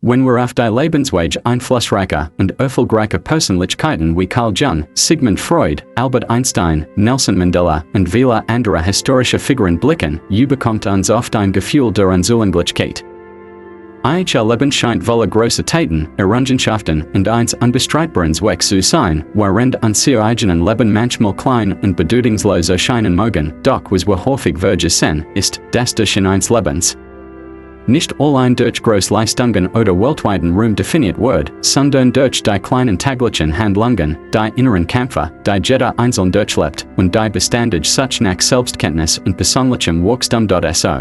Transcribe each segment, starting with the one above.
Wenn wir auf die Lebenswege einflussreicher und erfolgreicher Persönlichkeiten wie Carl Jung, Sigmund Freud, Albert Einstein, Nelson Mandela und viele andere historische Figuren blicken, bekommt uns oft ein Gefühl der Unzulänglichkeit. Ihr Leben scheint voller großer Taten, Errungenschaften und eins unbestreitbarens Weg zu sein, während unser eigenen Leben manchmal klein und bedeutungslos erscheinen mögen, doch was wir häufig vergessen, ist, dass durch eines Lebens nicht allein durch Großleistungen oder weltweiten Ruhm definiert wird, sondern durch die kleinen täglichen Handlungen, die inneren Kämpfe, die jeder einzeln durchlebt, und die beständig such nach Selbstkenntnis und persönlichem Wachstum so.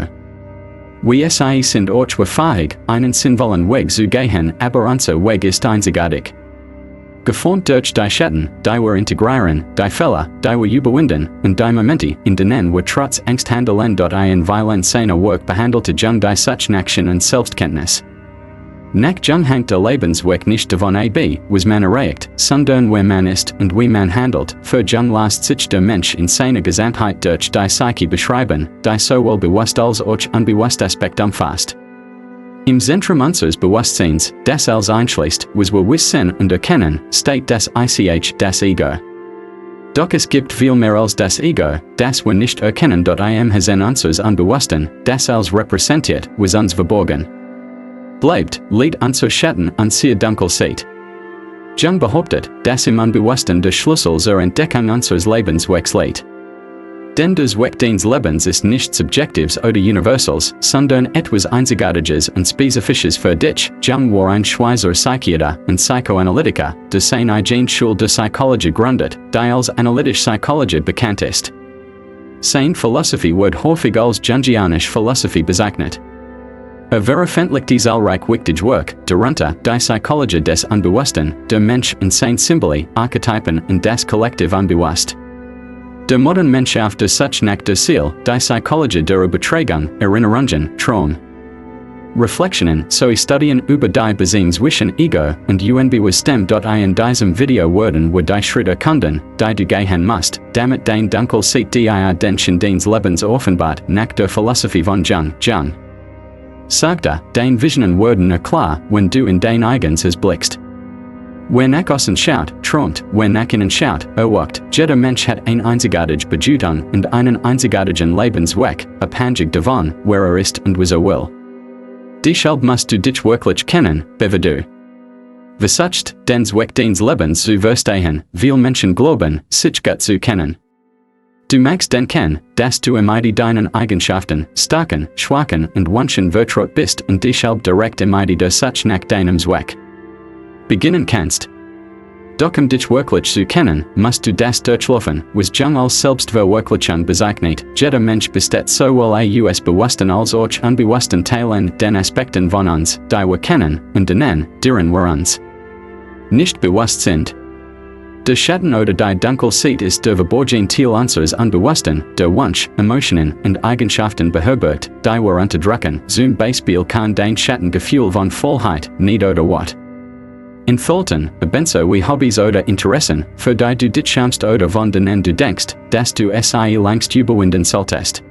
Wir sind auch fähig, einen sinnvollen Weg zu gehen, aber unser Weg ist einzigartig. Geformt durch die Schatten, die wir integrieren, die Fehler, die wir überwinden, und die Momente, in denen wir trotz Angst handeln. Ein Weilen seiner Work behandelte Jung die such Action und Selbstkenntnis. Nach Jung hängt der Lebensweg nicht davon ab, was man erreicht, sondern wer man ist und wie man handelt. Für Jung lässt sich der Mensch in seiner Gesamtheit durch die Psyche beschreiben, die sowohl bewusst als auch unbewusst Aspekt umfasst. Im Zentrum unseres Bewusstseins, das alles einschließt, was wir wissen und erkennen, steht das das Ego. Doch es gibt viel mehr als das Ego, das wir nicht erkennen. Im Hasen unseres Unbewussten, das alles repräsentiert, was uns verborgen bleibt, liegt unser Schatten unser Dunkelheit. Jung behauptet, dass im Unbewussten der Schlüssel zur Entdeckung unseres Lebenswegs liegt. Denn das Weg deines Lebens ist nicht subjektivs oder universals, sondern etwas Einzigartiges und Spezifisches für dich. Jung war ein Schweizer Psychiater und Psychoanalytiker, der seine eigene Schule der Psychologie gründet, die als analytische Psychologie bekannt ist. Seine Philosophie wird häufig als Jungianische Philosophie bezeichnet. Veröffentlichte zahlreich wichtige Werke, darunter die Psychologie des Unbewussten, der Mensch und seine Symbole, Archetypen und das Kollektiv Unbewusst. Der moderne Mensch auf der Such nach der Ziel, die Psychologie der Übertragung, Erinnerungen, Traum. Reflexionen, sowie Studien über die Beziehung zwischen Ego und Unbewusstem. In diesem Video werden wir die Schritte erkunden, die du gehen musst, damit dein Dunkelheit die Denken deines Lebens offenbart, nach der Philosophie von Jung. Jung sagte, deine Visionen werden klar, wenn du in dein eigenes blickst. Wer nach außen schaut, träumt, wer nach innen schaut, erwacht. Jeder Mensch hat eine einzigartige Bedeutung und einen einzigartigen Lebensweg, abhängig davon, wer ist und was will. Deshalb musst du dich wirklich kennen, bevor du versuchst, den Weg deines Lebens zu verstehen. Viele Menschen glauben, sich gut zu kennen. Du magst denken, dass du immer deinen Eigenschaften, Stärken, Schwächen und Wünschen vertraut bist und deshalb direkt immer der Such nach deinem Weg beginnen kannst. Doch dich wirklich zu kennen, musst du das durchlaufen, was Jung als Selbstverwirklichung bezeichnet. Jeder Mensch besteht sowohl aus bewussten als auch unbewussten Teilen, den Aspekten von uns, die wir kennen, und denen, deren wir uns nicht bewusst sind. Der Schatten oder die Dunkelheit ist der verborgene Teil unseres Unbewussten, der Wunsch, Emotionen und Eigenschaften beherbergt, die wir unterdrücken. Zum Beispiel kann dein Schattengefühl von Vollheit, Need oder What entfalten, ebenso wie Hobbys oder Interessen, für die du dich schämst oder von denen du denkst, dass du es längst überwinden solltest.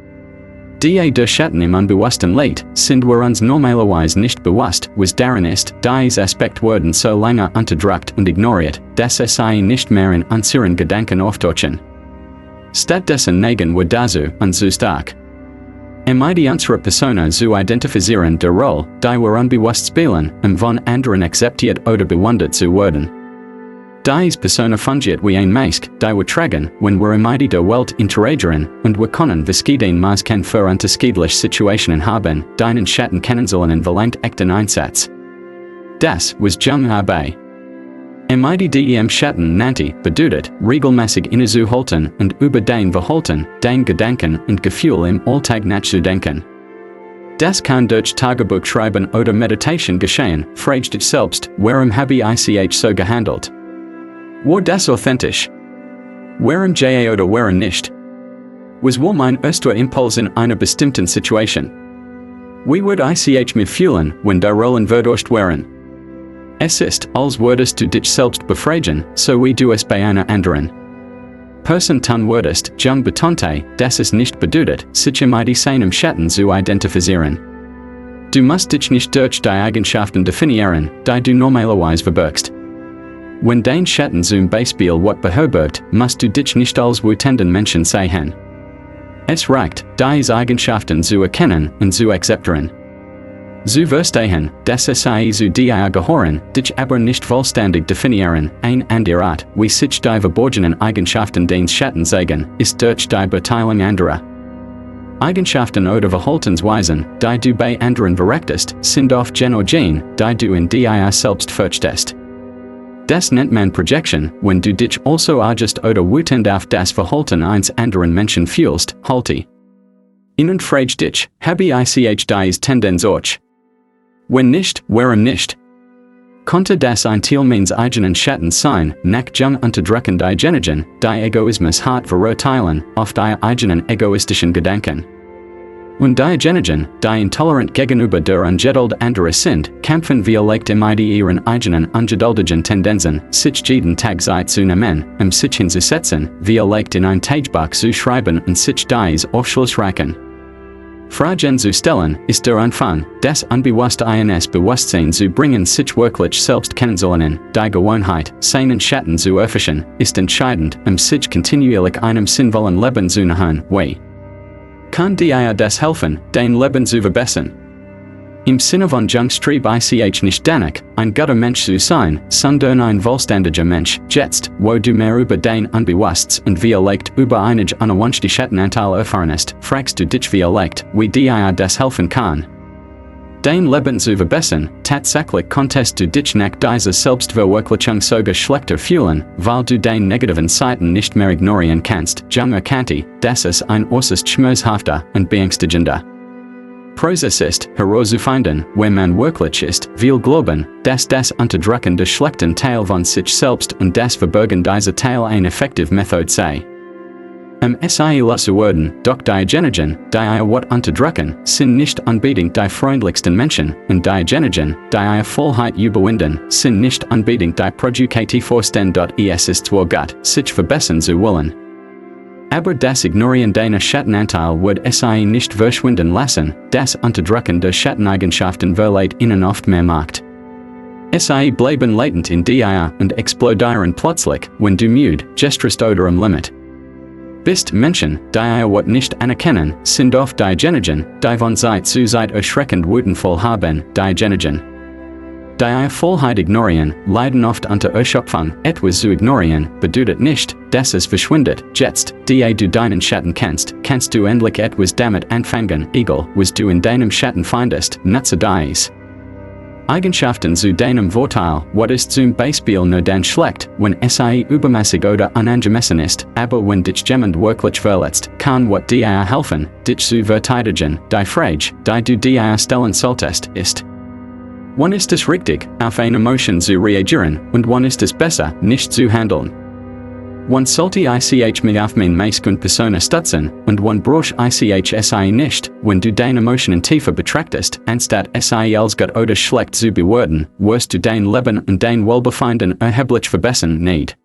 Der Schatten im Unbewussten liegt, sind wir uns normalerweise nicht bewusst, was darin ist. Diese Aspekte werden so lange unterdrückt und ignoriert, dass es nicht mehr in unseren Gedanken auftauchen. Stattdessen neigen wir dazu, uns zu stark unsere Persona zu identifizieren, der Rolle, die wir unbewusst spielen, von anderen akzeptiert oder bewundert zu werden. Diese Persona fungiert wie ein Mask, die wir tragen, wenn wir mit der Welt interagieren, und wir können verschiedene Masken für unterschiedliche Situationen haben. Deinen Schatten kennenzulernen verlangt echten Einsatz. Das, was Jung habe dem Schatten nannte, bedeutet, regelmäßig innezuhalten und über dein Verhalten, dein Gedanken und Gefühl im Alltag nachzudenken. Das kann durch Tagebuchschreiben oder Meditation geschehen. Frag dich selbst, warum habe ich so gehandelt? War das authentisch? Warum oder warum nicht? Was war mein erster Impuls in einer bestimmten Situation? Wie würde ich mich fühlen, wenn die Rollen verdurcht wären? Es ist, als würdest du dich selbst befragen, so wie du es bei einer anderen Person tun würdest. Jung betonte, dass es nicht bedeutet, sich mit seinem Schatten zu identifizieren. Du musst dich nicht durch die Eigenschaften definieren, die du normalerweise verbirgst. Wenn dein Schatten zum Beispiel wat beherbergt, musst du dich nicht als wütenden Menschen sehen. Es reicht, diese Eigenschaften zu erkennen und zu akzeptieren. Zu verstehen, dass es zu dir gehören, dich aber nicht vollständig definieren, ein anderer Art, wie sich die verborgenen Eigenschaften deines Schatten zeigen, ist durch die Beteiligung anderer. Eigenschaften oder Verhaltensweisen, die du bei anderen verrichtest, sind oft Genogen, die du in dir selbst fürchtest. Das nennt man Projection, wenn du dich also august oder wütend auf das Verhalten eines anderen Menschen fühlst, halte. Innen fragt dich, habe ich diese Tendenz auch? Wenn nicht, warum nicht? Konnte das ein Teil meines eigenen Schattens sein, nach Jung unterdrücken die Genogen, die Egoismus hart verurteilen, auf die eigenen egoistischen Gedanken. Und die Genogen, die intolerant gegenüber der Ungeduld anderer sind, kämpfen vielleicht mit ihren eigenen ungeduldigen Tendenzen, sich jeden Tag Zeit zu nehmen, sich hinzusetzen, vielleicht in ein Tagebuch zu schreiben und sich dies aufschlussreichen. Fragen zu stellen, ist der Anfang, das Unbewusste ins Bewusstsein zu bringen, sich wirklich selbst kennenzulernen, die Gewohnheit, seinen Schatten zu erforschen, ist entscheidend, sich kontinuierlich einem sinnvollen Leben zu nähern, wie kann dir das helfen, dein Leben zu verbessern? Im Sinne von Jungs trieb ich nicht danach, ein guter Mensch zu sein, sondern ein vollständiger Mensch, jetzt, wo du mehr über dein Unbewusstes und vielleicht über einige unerwünschte Schattenanteile erfahrenst, fragst du dich vielleicht, wie dir das helfen kann. Dein Leben zu verbessern, tatsächlich konntest du dich nach dieser Selbstverwirklichung sogar schlechter fühlen, weil du deine negativen Seiten nicht mehr ignorieren kannst. Jung erkannte, dass es ein äußerst schmerzhafter und beängstigender Prozess ist, herauszufinden, wenn man wirklich ist, will glauben, dass das Unterdrücken des schlechten Teil von sich selbst und das Verbergen dieser Teil eine effektive Methode sei. SI zu werden, doch die Genogen, die wat unterdrücken, sind nicht unbedingt die freundlichsten Menschen, und die Genogen, die Vollheit überwinden, sind nicht unbedingt die Produktive Vorstände. Es ist zwar gut, sich verbessern zu wollen. Aber das Ignorieren deiner Schattenanteil wird SI nicht verschwinden lassen, das Unterdrücken der Schatteneigenschaften verleiht ihnen oft mehr Macht. SI bleiben latent in dir und explodieren plötzlich, wenn du müde, gestrest oder am Limit bist. Menschen, die wat nicht anerkennen, sind oft die Genogen, die von Zeit zu Zeit erschreckend wütendvoll haben, die Genogen. Die Vollheit ignorieren, leiden oft unter Erschöpfung. Etwas zu ignorieren, bedeutet nicht, dass es verschwindet. Jetzt, die du deinen Schatten kennst, kannst du endlich etwas damit anfangen, egal, was du in deinem Schatten findest, nutze dies. Eigenschaften zu deinem Vorteil, wat ist zum Beispiel nur dann schlecht, wenn SI übermäßig oder unangemessen ist, aber wenn dich jemand wirklich verletzt, kann wat dir helfen, dich zu verteidigen. Die Frage, die du dir stellen solltest, ist: Wann ist es richtig, auf eine Emotion zu reagieren, und wann ist es besser, nicht zu handeln? Wann sollte ich mich auf meine meisten Personen stützen, und wann brauche ich SI nicht, wenn du deine Emotionen tiefer betrachtest, anstatt SI als gut oder schlecht zu bewerten, wirst du dein Leben und dein Wohlbefinden erheblich verbessern. Nicht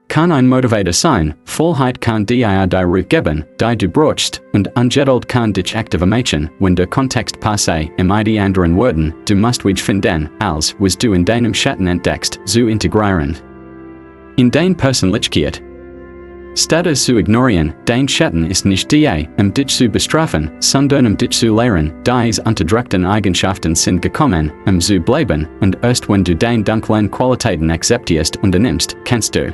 kann ein Motivator sein, Vollheit kann dir die Ruhe geben, die du brauchst, und Ungeduld kann dich aktiv machen, wenn der Kontext passe. Die anderen Worten, du musst dich finden, als was du in deinem Schatten entdeckst, zu integrieren in dein Persönlichkeit. Statt es zu ignorieren, dein Schatten ist nicht dir, dich zu bestrafen, sondern dich zu lehren. Diese unterdrückten Eigenschaften sind gekommen, zu bleiben, und erst wenn du deine dunklen Qualitäten akzeptierst und annimmst, kannst du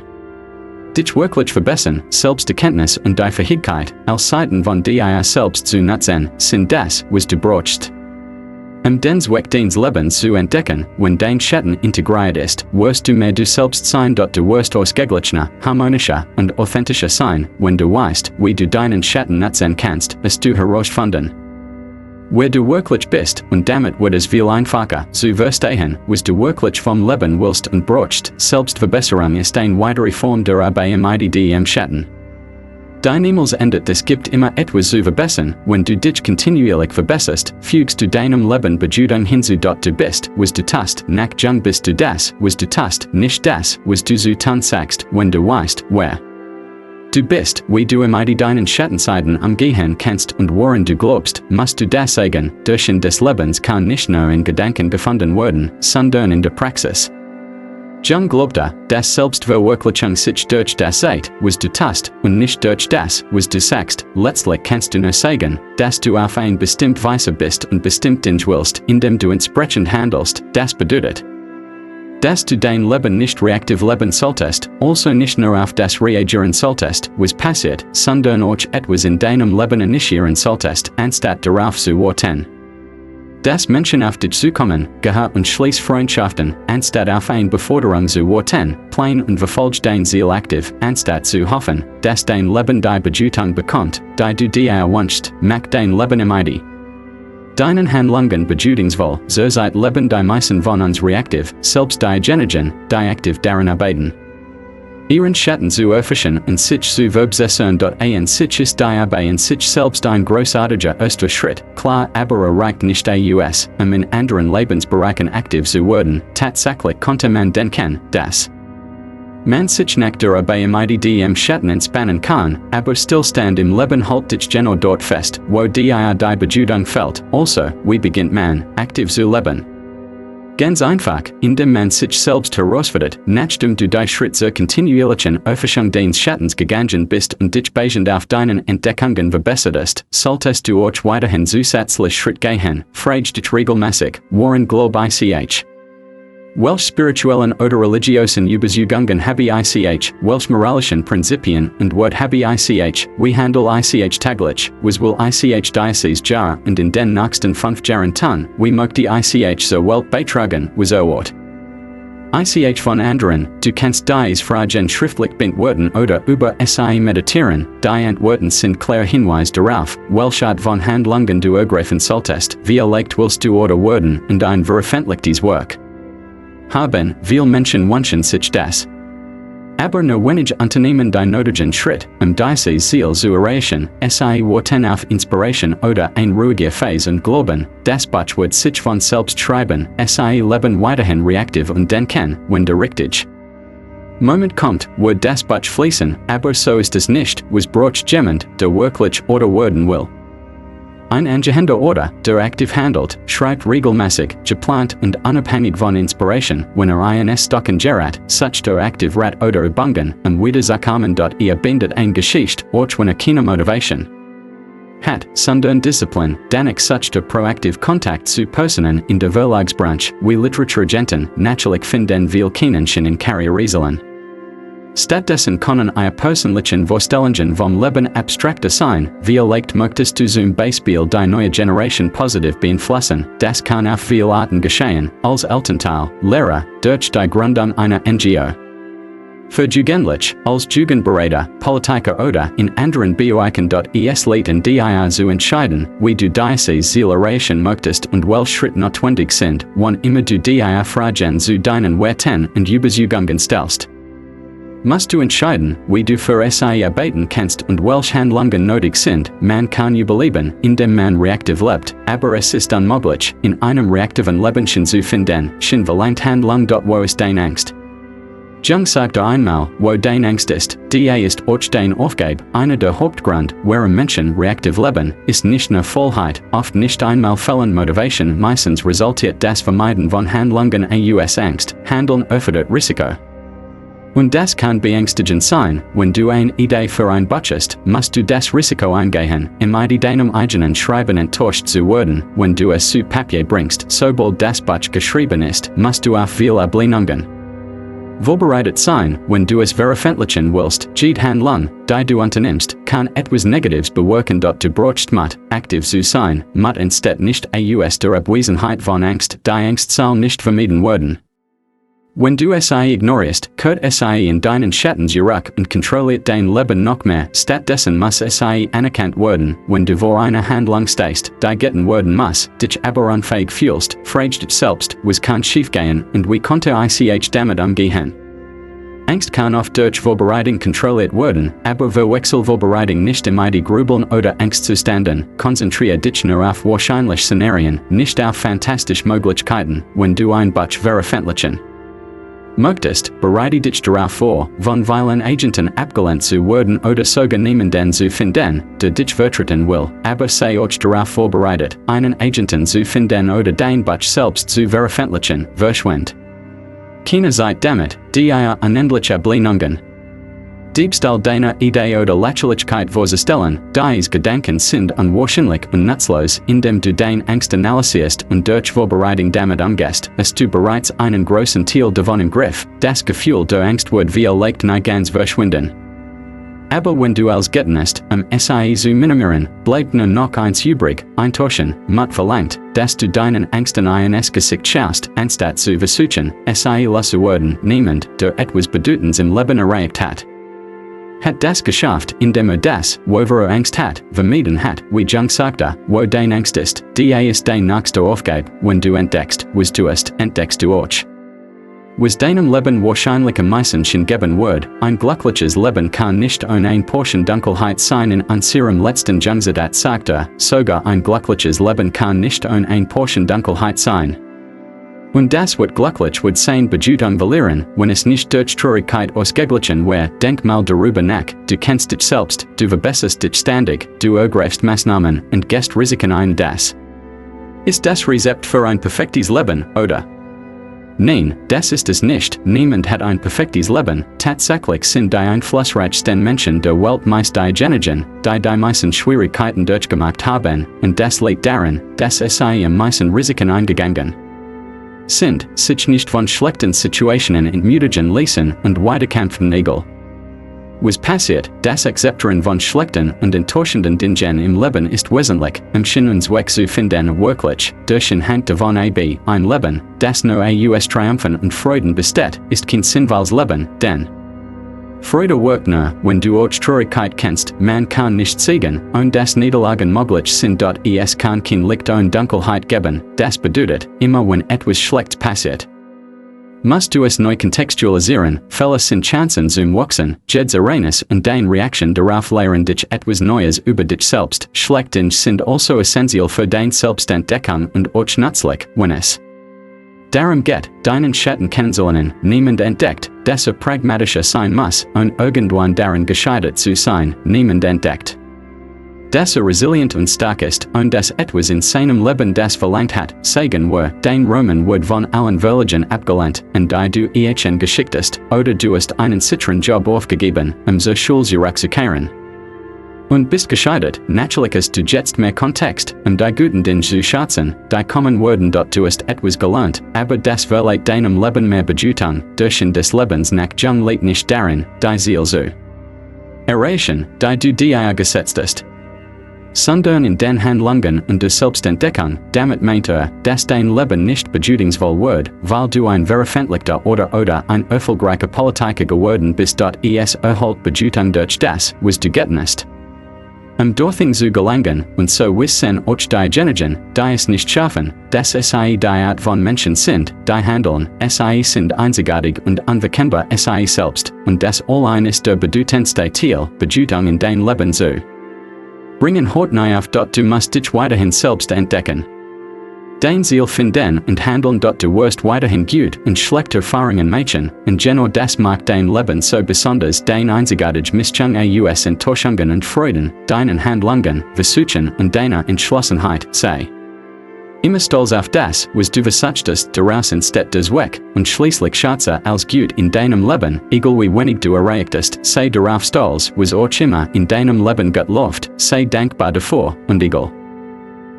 dich wirklich verbessern. Selbsterkenntnis und die Fähigkeit, als Seiten von dir selbst zu nutzen, sind das, was du brauchst. Den Zweck deines Lebens zu entdecken, wenn dein Schatten integriert ist, wirst du mehr du selbst sein. Du wirst ausgeglichener, harmonischer und authentischer sein, wenn du weißt, wie du deinen Schatten nutzen kannst, es du herausfinden, wer du wirklich bist, und damit wird es viel einfacher, zu verstehen, was du wirklich vom Leben willst und brauchst. Selbstverbesserung ist eine weitere Form der Arbeit im Schatten. Niemals endet. Es gibt immer etwas zu verbessern. Wenn du dich kontinuierlich verbesserst, fügst du deinem Leben Bedeutung hinzu. Du bist, was du tust. Nach Jung bist du das, was du tust, nicht das, was du zu tun sagst. Wenn du weißt, wer Du bist, wie du im deinen Schattenseiten am Gehirn kennst und woran du glaubst, musst du das sagen, durch des Lebens kann nicht nur in Gedanken gefunden werden, sondern in der Praxis. Jung glaubte, dass Selbstverwirklichung sich durch das Seid, was du tust, und nicht durch das, was du sagst. Letztlich kannst du nur sagen, dass du auf ein bestimmt Weise bist und bestimmt Dinge willst, indem du entsprechend handelst. Das bedeutet, dass du dein Leben nicht reaktiv leben solltest, also nicht nur auf das reagieren solltest, was passiert, sondern auch etwas in deinem Leben initiieren solltest, anstatt darauf zu warten. Dass Menschen auf dich zukommen, gehört und schließt Freundschaften, anstatt auf eine Beforderung zu warten, plain und verfolgt dein Ziel aktiv, anstatt zu hoffen, dass dein Leben die Bedeutung bekommt, die du dir wünschst, macht dein Leben im Deinen Handlungen bedeutungsvoll, so seid Leben die meisten von uns reaktiv, selbst die Genegen, die aktiv daran arbeiten. Ihren Schatten zu erforschen und sich zu verbessern. Ein sich ist die Arbeit in sich selbst ein großartiger erster Schritt, klar, aber reicht nicht aus, in anderen Lebensbereichen aktiv zu werden. Tatsächlich konnte man denken, dass man sich nach der Arbeit im Schatten entspannen kann, aber Stillstand im Leben hält dich genau dort fest, wo die Bedeutung fällt. Also, wie beginnt man, aktiv zu leben? Ganz einfach, indem man sich selbst herausfordert, nachdem du die Schritt zur kontinuierlichen Erforschung deines Schattens gegangen bist und dich basierend auf deinen Entdeckungen verbesserst, solltest du auch weiterhin zusätzlich Schritt gehen, fragst dich regelmäßig, worin glaub ich? Welch spirituellen oder religiosen Überzeugungen habe ich, welch moralischen Prinzipien und Wort habe ich, wie handle ich täglich, was will ich dieses Jahr und in den nächsten 5 Jahren tun, wie möchte ich so Welt beitragen, was Ort. Ich von anderen, du kannst dies Fragen schriftlich beantworten oder über sie meditieren, die Antworten sind klar Hinweis darauf, welche Art von Handlungen du ergreifen solltest, wie leicht willst du oder werden und ein veröffentlichtes Werk. Haben, viele Menschen wünschen sich das. Aber nur wenig Unternehmen die nötigen Schritt, dieses Ziel zu erreichen, sie warten auf Inspiration oder ein ruhiger Phase und glauben, das Buch wird sich von selbst schreiben, sie leben weiterhin reaktiv und denken, wenn der richtige Moment kommt, wird das Buch fließen, aber so ist es nicht, was braucht jemand, der wirklich oder werden will. Ein angehender oder, der aktiv handelt, schreibt regelmäßig, geplant und unabhängig von Inspiration, wenn ins Stocken gerät, such der aktiv rat oder übungen, wiederzukommen. Ihr bindet ein Geschichte, auch wenn keine Motivation hat, sondern Disziplin, danach such der proaktiv Kontakt zu Personen in der Verlagsbranche, wie Literaturagenten, natürlich finden viel Kinenchen in Karrierezielen. Stattdessen können persönlichen Vorstellungen vom Leben abstrakter sein, wie leicht möchtest du zum Beispiel die neue Generation positiv beeinflussen, das kann auf viele Arten geschehen, als Elternteil, Lehrer, durch die Gründung einer NGO. Für Jugendlich, als Jugendberater, Politiker oder in anderen Bereichen. Es liegt in dir zu entscheiden, wie du dieses Ziel erreichen möchtest und welche Schritte notwendig sind, wann immer du dir Fragen zu deinen Werten und Überzeugungen stellst. Musst du entscheiden, wie du für sie arbeiten kannst und welche Handlungen nötig sind. Man kann überleben, indem man reaktiv lebt, aber es ist unmöglich, in einem reaktiven Leben zu finden, schon verlangt Handlung. Wo ist deine Angst? Jung sagte einmal, wo deine Angst ist, die ist auch dein Aufgabe. Einer der Hauptgründe, warum Menschen reaktiv leben, ist nicht nur Faulheit, oft nicht einmal fehlende Motivation. Meistens resultiert das Vermeiden von Handlungen aus Angst, Handeln erfordert Risiko. Und das kann beängstigend sein, wenn du eine Idee für ein Buch hast, musst du das Risiko eingehen, deinem eigenen Schreiben enttäuscht zu werden, wenn du es zu Papier bringst. Sobald das Buch geschrieben ist, musst du auf viele Ablehnungen vorbereitet sein, wenn du es veröffentlichen willst. Jede Handlung, die du unternimmst, kann etwas Negatives bewirken. Du brauchst aktiv zu sein, instead nicht aus der Abwesenheit von Angst. Die Angst soll nicht vermieden werden. Wenn du sie ignorierst, kehrt sie in deinen Schatten zurück und kontrolliert dein Leben noch mehr. Stattdessen muss sie anerkannt werden, wenn du vor einer Handlung stehst, die getan werden muss, dich aber unfähig fühlst, fragst dich selbst, was kann schiefgehen und wie konnte ich damit umgehen. Angst kann oft durch Vorbereitung kontrolliert werden, aber verwechsel Vorbereitung nicht die Grübeln oder Angstzuständen. Konzentriere dich nur auf wahrscheinliche Szenarien, nicht auf fantastische Möglichkeiten, wenn du ein Buch veröffentlichen Möchtest, bereite dich darauf vor, von vielen Agenten abgelehnt zu werden oder sogar niemanden zu finden, der dich vertreten will, aber sei euch darauf vorbereitet, einen Agenten zu finden oder dein Buch selbst zu veröffentlichen, verschwind. Keine Zeit damit, die ihr unendliche Blinungen. Diebstahl deiner Idee oder Lächerlichkeit vorzustellen, deine Gedanken sind unwahrscheinlich und nutzlos, indem du deine Angst analysierst und durch Vorbereitung damit umgehst, hast du bereits einen großen Teil davon im Griff, das Gefühl der Angst wird wie leicht nie ganz verschwinden. Aber wenn du als Getanist, SAE zu minimieren, bleibt nur noch eins übrig, ein Tauchen, verlangt, dass du deinen Ängsten ins Gesicht schaust, anstatt zu versuchen, SAE zu werden, niemand, der etwas Bedeutendes im Leben erreicht hat. Hat das geschafft, indem das, worüber Angst hat, vermieden hat, wie Jung sagte, wo dein Angst ist, die ist dein nächste Aufgabe, wenn du entdeckst, was du hast, entdeckst du auch. Was deinem Leben wahrscheinlich am meisten geben wird, ein glückliches Leben kann nicht ein Portion Dunkelheit sein in unserem letzten Jungzitat sagte, sogar ein glückliches Leben kann nicht ein Portion Dunkelheit sein. Und das wird glücklich wird sein Bedeutung verlieren, wenn es nicht durch Traurigkeit ausgeglichen wäre. Denk mal darüber nach, du kennst dich selbst, du verbesserst dich ständig, du ergreifst Maßnahmen und gehst Risiken ein. Das ist das Rezept für ein perfektes Leben, oder? Nein, das ist es nicht. Niemand hat ein perfektes Leben. Tatsächlich sind die einflussreichsten Menschen der Welt meist diejenigen, die meisten Schwierigkeiten durchgemacht haben, und das liegt daran, dass sie am meisten Risiken eingegangen sind, sich nicht von schlechten Situationen entmutigen ließen und weiterkämpften egal. Was passiert, das Akzeptieren von schlechten und enttäuschenden Dingen im Leben ist wesentlich, uns Weg zu finden wirklich, durch anhand davon ein Leben, das nur aus Triumphen und Freuden besteht, ist kein sinnvolles Leben, denn Freude wirkt nur, wenn du auch Traurigkeit kennst, man kann nicht siegen, und das Niederlagen möglich sind dort es kann kein Licht und Dunkelheit geben, das bedeutet, immer wenn etwas Schlechtes passiert, musst du es neu kontextualisieren, Fälle sind Chancen zum Wachsen, Jeds Arenas und deine Reaktion darauf lehren dich etwas Neues über dich selbst, Schlechte sind also essentiell für dein Selbstentdeckung und auch nützlich, wenn es darum geht, deinen Schatten kennenzulernen. Niemand entdeckt, dass pragmatischer sein muss, und irgendwann darin gescheitert zu sein, niemand entdeckt, dass resilient und stark ist, und dass etwas in seinem Leben das verlangt hat, sagen wir, dein Roman wird von allen Verlagen abgelehnt, und da du geschickt ist, oder du hast einen sicheren Job aufgegeben, so Schulzurück zu kehren. Und bist gescheitert, natürlich ist du jetzt mehr Kontext, die guten Dinge zu schätzen, die kommen werden dort du hast etwas gelernt, aber das verleiht deinem Leben mehr Bedeutung, durch des Lebens nach Jung liegt nicht darin, die Ziel zu erreichen, die du dir gesetzt hast, sondern in den Handlungen und der Selbstentdeckung. Damit meint dass dein Leben nicht bedeutungsvoll wird, weil du ein veröffentlichter oder ein erfolgreicher Politiker geworden bist. Es erhält Bedeutung durch das, was du getanist. Dorthin zu gelangen, und so wissen auch diejenigen, die es nicht schaffen, dass sie die Art von Menschen sind, die handeln, sie sind einzigartig und unverkennbar sie selbst, und das allein ist der bedeutendste Teil, Bedeutung in dein Leben zu bringen. Hort neu auf, du musst dich weiterhin selbst entdecken. Dein Ziel finden und handeln, du wirst weiterhin gut und schlechte Erfahrungen machen, und genau das macht dein Leben so besonders. Dein einzigartig Mischung aus Enttäuschungen und Freuden, deinen Handlungen, Versuchen und deiner Entschlossenheit, sei immer stolz auf das, was du versuchtest, daraus entsteht das Weg, und schließlich schätze als gut in deinem Leben, egal wie wenig du erreichtest, sei darauf stolz, was auch immer in deinem Leben gut läuft, sei dankbar davor, und egal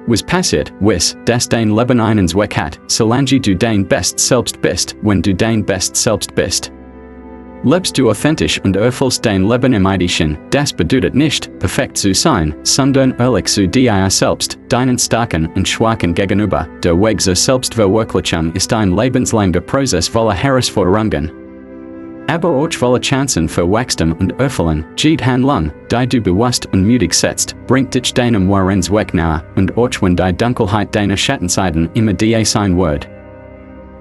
was passiert, wiss, dass dein Leben einen Zweck hat, solange du dein Best selbst bist. Wenn du dein Best selbst bist, lebst du authentisch und erfüllst dein Leben im Ideischen. Das bedeutet nicht, perfekt zu sein, sondern ehrlich zu dir selbst, deinen Starken und Schwachen gegenüber. Der Weg zur Selbstverwirklichung ist ein lebenslanger Prozess voller Herausforderungen, aber auch voller Chancen für Wachstum und Erfüllung. Jede Handlung, die du bewusst und mutig setzt, bringt dich deinem wahren Zweck nahe, und auch wenn die Dunkelheit deiner Schattenseiten immer die sein wird,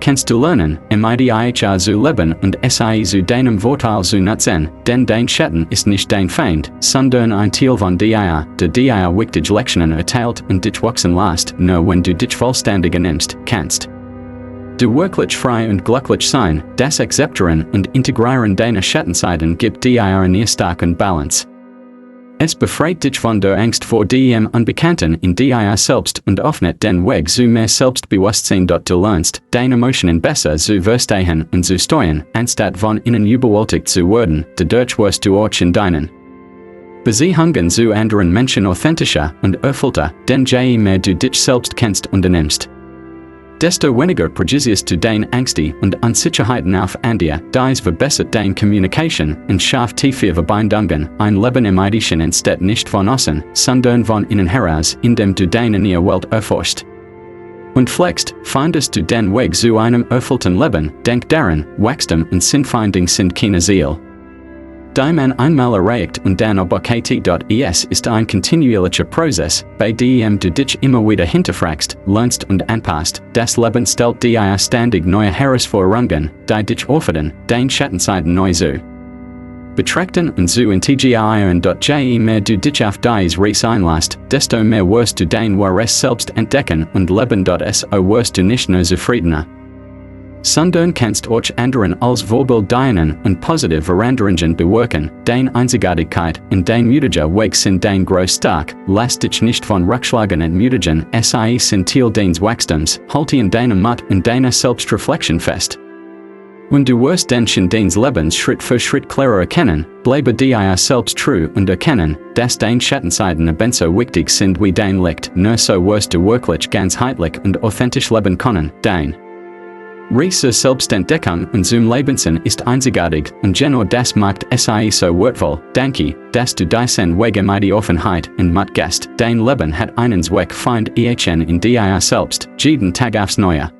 kannst du lernen, im Ideal zu leben und sie zu deinem Vorteil zu nutzen, denn dein Schatten ist nicht dein Feind, sondern ein Teil von dir, der dir wichtige Lektionen erteilt und dich wachsen lässt. Nur wenn du dich vollständig nimmst, kannst Du wirklich frei und glücklich sein, das akzeptieren und integrieren deine Schattenseiten gibt dir eine starke Balance. Es befreit dich von der Angst vor dem Unbekannten in dir selbst und öffnet den Weg zu mehr Selbstbewusstsein. Du lernst, deine Emotionen besser zu verstehen und zu steuern, anstatt von ihnen überwältigt zu werden, dadurch wirst du auch in deinen Beziehungen zu anderen Menschen authentischer und erfüllter, denn je mehr du dich selbst kennst und nimmst, desto weniger produzierst du deine Ängste und Unsicherheiten auf andere. Dies verbessert deine Kommunikation und schafft tiefere Verbindungen, ein Leben im Irdischen entsteht nicht von außen, sondern von innen heraus, indem du deine neue Welt erforschst und pflegst, findest du den Weg zu einem erfüllten Leben. Denk daran, Wachstum und Sinnfindung sind keine Ziel, die man einmal erreicht und dann oberkeit. Es ist ein kontinuierlicher Prozess, bei dem du dich immer wieder hinterfragst, lernst und anpasst. Das Leben stellt dir ständig neue Herausforderungen, die dich auffordern, deine Schattenseiten neu zu betrachten und zu integrieren. Je mehr du dich auf dies Reis einlässt, desto mehr wirst du dein wahres Selbst entdecken und leben. So wirst du nicht nur zufriedener, sondern kannst auch anderen als Vorbild dienen und positive Veränderungen bewirken. Deine Einzigartigkeit und dein mutiger Weg sind dein groß stark, lass dich nicht von Rückschlagen entmutigen, sie sind Teil deines Wachstums, halte in deinem Mut und deiner Selbstreflexion fest. Und du wirst den Sinn deines Lebens Schritt für Schritt klarer erkennen, bleibe dir selbst treu und erkennen, dass deine Schattenseiten ebenso wichtig sind wie dein Licht. Nur so wirst du wirklich ganzheitlich und authentisch leben können. Dein Reise Selbstentdeckung und zum Lebenssinn ist einzigartig und genau das macht es so wertvoll. Danke, dass du diesen Weg mit die Offenheit und Mut gehst. Dein Leben hat einen Zweck, find ihn in dir selbst, jeden Tag aufs Neue.